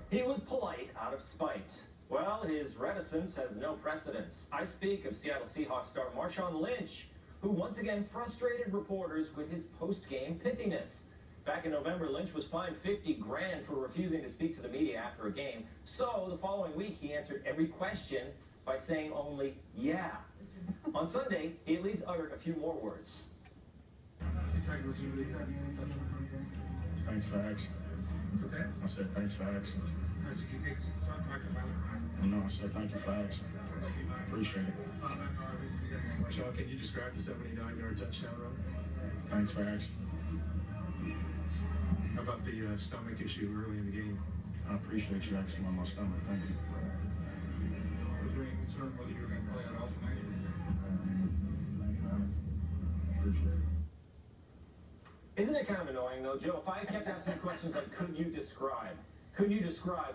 He was polite out of spite. Well, his reticence has no precedence. I speak of Seattle Seahawks star Marshawn Lynch, who once again frustrated reporters with his post-game pithiness. Back in November, Lynch was fined $50 grand for refusing to speak to the media after a game. So the following week, he answered every question by saying only, yeah. On Sunday, he at least uttered a few more words. Thanks for asking. What's that? I said thanks for asking. No, I said thank you for asking. Appreciate it. Sean, can you describe the 79-yard touchdown run? Thanks for asking. How about the stomach issue early in the game? I appreciate you asking on my stomach. Thank you. Was there any concern whether you were going to play out all tonight? Appreciate it. Isn't it kind of annoying, though, Joe? If I kept asking questions like, could you describe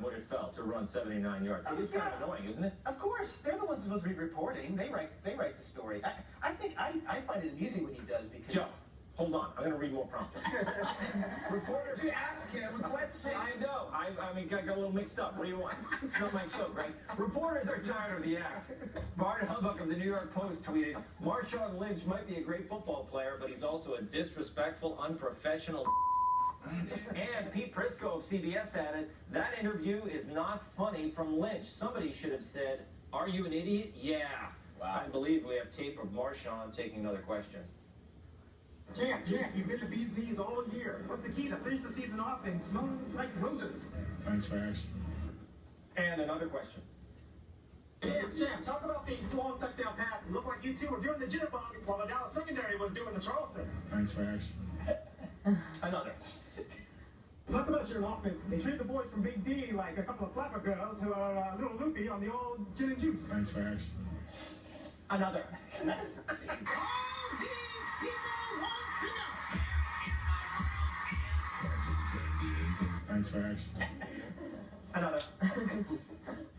what it felt to run 79 yards? It is kind of annoying, isn't it? Of course. They're the ones supposed to be reporting. They write the story. I think I find it amusing what he does because... Joe, hold on. I'm going to read more promptly. Reporters... You ask him a question. I know. I mean, got a little mixed up. What do you want? It's not my show, right? Reporters are tired of the act. Bart Hubbard of the New York Post tweeted, Marshawn Lynch might be a great football player, but he's also a disrespectful, unprofessional... And Pete Prisco of CBS added, that interview is not funny from Lynch. Somebody should have said, are you an idiot? Yeah. Wow. I believe we have tape of Marshawn taking another question. Jack, you've been to bees knees all year. What's the key to finish the season off and smelling like roses? Thanks for asking. And another question. Jam, talk about the long touchdown pass. It looked like you two were doing the jitterbug while the Dallas secondary was doing the Charleston. Thanks for asking. Another. Talk about your offense. They treat the boys from Big D like a couple of flapper girls who are a little loopy on the old gin and juice. Thanks for asking. Another. All these people want to know. Thanks for asking. Another.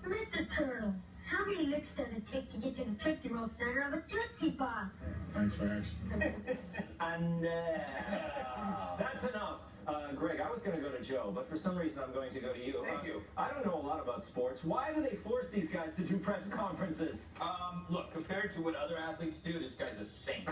Mr. Turtle, how many licks does it take to get to the Tootsie Roll center of a Tootsie Pop? Thanks for asking. And that's enough. Greg, I was going to go to Joe, but for some reason I'm going to go to you. Thank you. I don't know a lot about sports. Why do they force these guys to do press conferences? Look, compared to what other athletes do, this guy's a saint.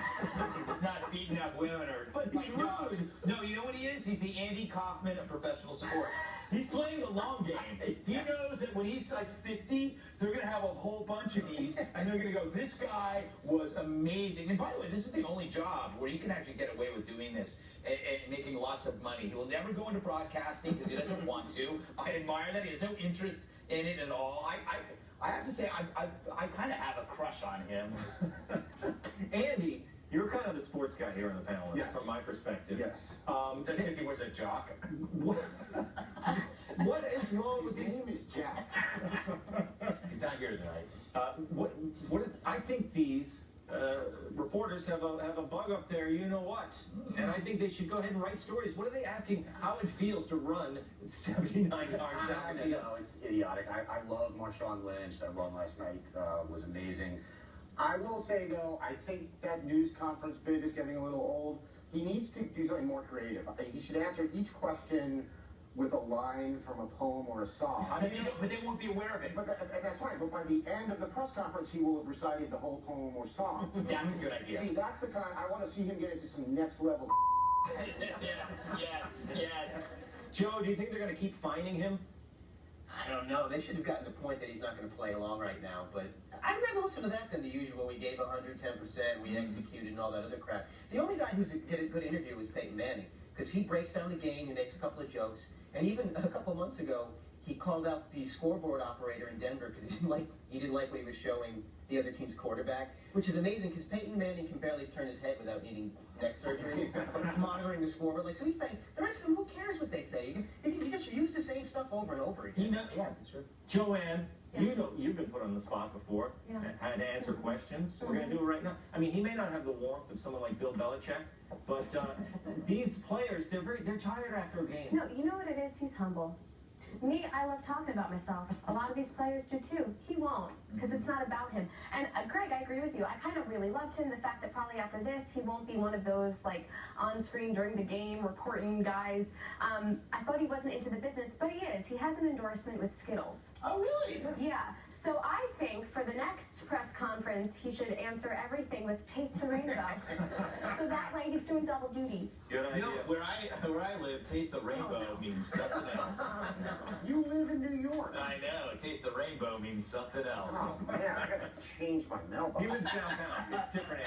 He's not beating up women or... But he's dogs. rude. No, you know what he is? He's the Andy Kaufman of professional sports. He's playing the long game. He knows that when he's like 50, they're going to have a whole bunch of these, and they're going to go, this guy was amazing. And by the way, this is the only job where you can actually get away with doing this and making lots of money. He will never go into broadcasting because he doesn't want to. I admire that. He has no interest in it at all. I have to say, I kind of have a crush on him. Andy, you're kind of the sports guy here on the panel, Yes. from my perspective. Yes. Just because he was a jock. What is wrong with His these? name is Jack. He's not here tonight. I think these reporters have a bug up there, you know what? And I think they should go ahead and write stories. What are they asking? How it feels to run 79 yards down the field? No, it's idiotic. I love Marshawn Lynch. That run last night was amazing. I will say, though, I think that news conference bit is getting a little old. He needs to do something more creative. He should answer each question with a line from a poem or a song. But they won't be aware of it. And that's fine, but by the end of the press conference, he will have recited the whole poem or song. That's a good idea. See, that's the kind, I want to see him get into some next level. Yes. Joe, do you think they're going to keep finding him? I don't know. They should have gotten to the point that he's not going to play along right now. But I'd rather listen to that than the usual. We gave 110%, we executed, and all that other crap. The only guy who's get a good interview is Peyton Manning because he breaks down the game, he makes a couple of jokes, and even a couple of months ago, he called out the scoreboard operator in Denver because he didn't like what he was showing the other team's quarterback, which is amazing because Peyton Manning can barely turn his head without needing neck surgery. But he's monitoring the scoreboard, so he's paying. The rest of them, who cares what they say? You just use the same stuff over and over again. Yeah, that's true. Joanne, you've been put on the spot before, had to answer questions. We're going to do it right now. I mean, he may not have the warmth of someone like Bill Belichick, but these players, they're tired after a game. No, you know what it is? He's humble. Me, I I love talking about myself. A lot of these players do too. He won't, because it's not about him. And Greg, I agree with you. I kind of really loved him. The fact that probably after this, he won't be one of those like on screen during the game reporting guys. I thought he wasn't into the business, but he is. He has an endorsement with Skittles. Oh, really? Yeah. So I think for the next press conference, he should answer everything with Taste the Rainbow. So that way he's doing double duty. Good idea. You know, where I live, Taste the Rainbow means something else. You live in New York. I know. Taste the Rainbow means something else. Oh man, I gotta change my mailbox. He lives downtown. It's different.